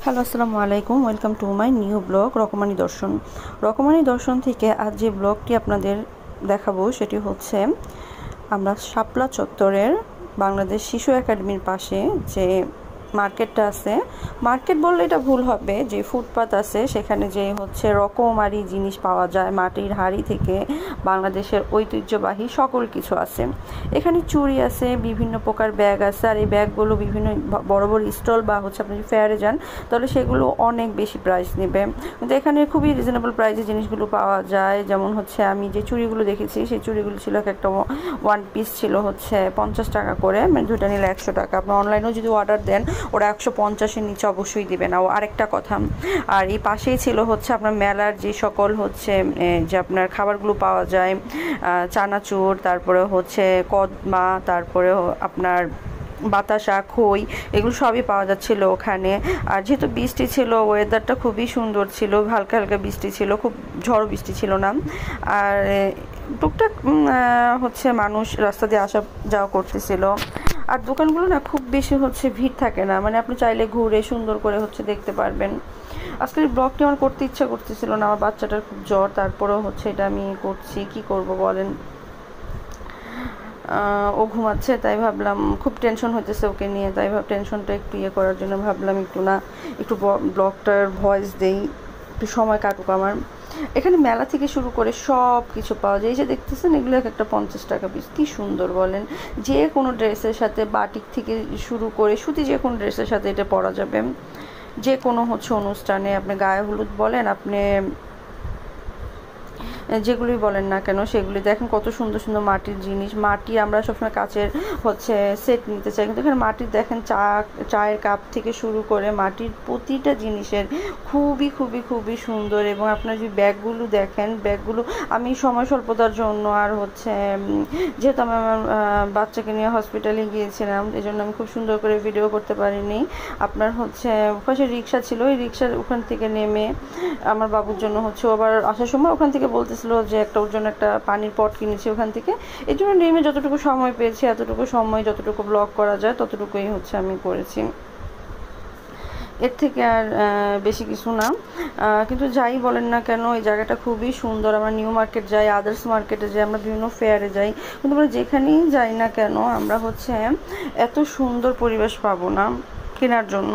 Hello, আসসালামু আলাইকুম। Welcome to my new blog রকমানি দর্শন। রকমানি দর্শন থেকে আজ যে ব্লগটি আপনাদের দেখাবো সেটি হচ্ছে আমরা শাপলা চত্বরের বাংলাদেশ শিশু একাডেমির পাশে যে মার্কেটটা আছে, মার্কেট বললে এটা ভুল হবে, যে ফুটপাত আছে সেখানে যে হচ্ছে রকমারি জিনিস পাওয়া যায়, মাটির হাঁড়ি থেকে বাংলাদেশের ঐতিহ্যবাহী সকল কিছু আছে। এখানে চুড়ি আছে, বিভিন্ন প্রকার ব্যাগ আছে, আর এই ব্যাগগুলো বিভিন্ন বড় বড় স্টল বা হচ্ছে আপনি যদি ফেয়ারে যান তাহলে সেগুলো অনেক বেশি প্রাইস নেবে, কিন্তু এখানে খুবই রিজনেবল প্রাইসে জিনিসগুলো পাওয়া যায়। যেমন হচ্ছে আমি যে চুড়িগুলো দেখেছি সেই চুড়িগুলো ছিল একটা ওয়ান পিস ছিল হচ্ছে 50 টাকা করে, মানে দুটো নিলে 100 টাকা। আপনি অনলাইনেও যদি অর্ডার দেন ওরা 150-এর নিচে অবশ্যই দিবে না। আরেকটা কথা, আর এই পাশেই ছিল হচ্ছে আপনার মেলার যে সকল হচ্ছে যে আপনার খাবারগুলো পাওয়া যায়, চানাচুর, তারপরে হচ্ছে কদমা, তারপরে আপনার বাতাসা, খই, এগুলো সবই পাওয়া যাচ্ছিল ওখানে। আর যেহেতু বৃষ্টি ছিল, ওয়েদারটা খুবই সুন্দর ছিল, হালকা হালকা বৃষ্টি ছিল, খুব ঝড় বৃষ্টি ছিল না। আর টুকটাক হচ্ছে মানুষ রাস্তা দিয়ে আসা যাওয়া করতেছিল। আর দোকানগুলো না খুব বেশি হচ্ছে ভিড় থাকে না, মানে আপনি চাইলে ঘুরে সুন্দর করে হচ্ছে দেখতে পারবেন। আজকের ব্লগটি আমার করতে ইচ্ছা করতেছিল না, আমার বাচ্চাটার খুব জ্বর, তারপরেও হচ্ছে এটা আমি করছি, কি করব বলেন। ও ঘুমাচ্ছে, তাই ভাবলাম, খুব টেনশন হতেছে ওকে নিয়ে, তাই টেনশনটা একটু ইয়ে করার জন্য ভাবলাম একটু ব্লগটার ভয়েস দেই, একটু সময় কাটুক আমার। এখানে মেলা থেকে শুরু করে সব কিছু পাওয়া যায়। এই যে দেখতেছেন এগুলো একটা 50 টাকা পিস, কী সুন্দর বলেন। যে কোনো ড্রেসের সাথে, বাটিক থেকে শুরু করে সুতি যে কোনো ড্রেসের সাথে এটা পরা যাবে, যে কোনো হচ্ছে অনুষ্ঠানে, আপনি গায়ে হলুদ বলেন, আপনি যেগুলোই বলেন না কেন সেগুলি দেখেন কত সুন্দর সুন্দর মাটির জিনিস। মাটি আমরা সবসময় কাচের হচ্ছে সেট নিতে চাই, কিন্তু এখানে মাটির দেখেন চায়ের কাপ থেকে শুরু করে মাটির প্রতিটা জিনিসের খুবই খুবই খুবই সুন্দর। এবং আপনার যে ব্যাগগুলো দেখেন, ব্যাগগুলো আমি সময় স্বল্পতার জন্য আর হচ্ছে যেহেতু আমি আমার বাচ্চাকে নিয়ে হসপিটালে গিয়েছিলাম, এই জন্য আমি খুব সুন্দর করে ভিডিও করতে পারিনি। আপনার হচ্ছে পাশে রিক্সা ছিল, ওই রিক্সার ওখান থেকে নেমে আমার বাবুর জন্য হচ্ছে আবার আসার সময় ওখান থেকে বলতেছিল যে ওর জন্য একটা পানির পট কিনেছি ওখান থেকে। এই জন্য নেমে যতটুকু সময় পেয়েছি, এতটুকু সময় যতটুকু ব্লগ করা যায় ততটুকুই হচ্ছে আমি করেছি, এর থেকে আর বেশি কিছু না। কিন্তু যাই বলেন না কেন এই জায়গাটা খুবই সুন্দর। আমরা নিউ মার্কেট যাই, আদার্স মার্কেটে যাই, আমরা বিভিন্ন ফেয়ারে যাই, কিন্তু আমরা যেখানেই যাই না কেন আমরা হচ্ছে এত সুন্দর পরিবেশ পাবো না কেনার জন্য।